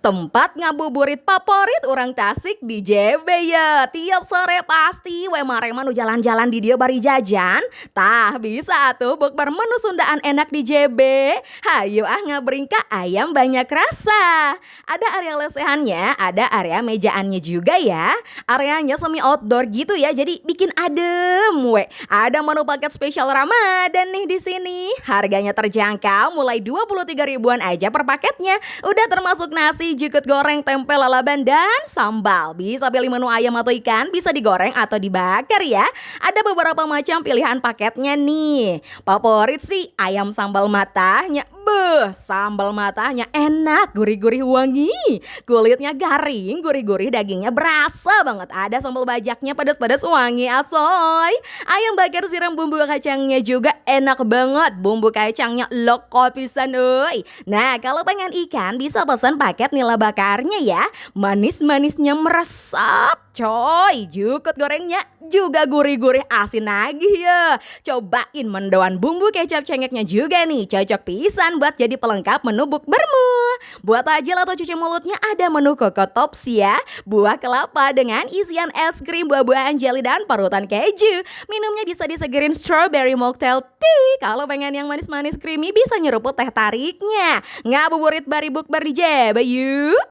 Tempat ngabuburit favorit orang Tasik di JB ya. Tiap sore pasti we mare-manu jalan-jalan di dia bari jajan. Tah bisa tuh bukber menu Sundaan enak di JB. Hayu ngabering ka ayam banyak rasa. Ada area lesehannya, ada area mejaannya juga ya. Areanya semi outdoor gitu ya, jadi bikin adem we. Ada menu paket spesial Ramadan nih di sini. Harganya terjangkau mulai 23 ribuan aja per paketnya. Udah termasuk nasi, jukut goreng, tempe, lalaban, dan sambal. Bisa pilih menu ayam atau ikan, bisa digoreng atau dibakar ya. Ada beberapa macam pilihan paketnya nih. Favorit sih ayam sambal matanya. Sambal matanya enak, gurih-gurih wangi. Kulitnya garing, gurih-gurih, dagingnya berasa banget. Ada sambal bajaknya pedas-pedas wangi asoy. Ayam bakar siram bumbu kacangnya juga enak banget. Bumbu kacangnya loko pisan euy. Nah, kalau pengen ikan bisa pesan paket nila bakarnya ya. Manis-manisnya meresap coy. Jukut gorengnya juga gurih-gurih asin nagih ya. Cobain mendoan bumbu kecap cengeknya juga nih. Cocok pisan buat jadi pelengkap menu bukbermu. Buat tajil atau cuci mulutnya ada menu Coco Tops ya. Buah kelapa dengan isian es krim, buah-buahan jelly, dan parutan keju. Minumnya bisa disegerin strawberry mocktail tea. Kalau pengen yang manis-manis creamy bisa nyeruput teh tariknya. Ngabuburit bari bukber di JB yuk.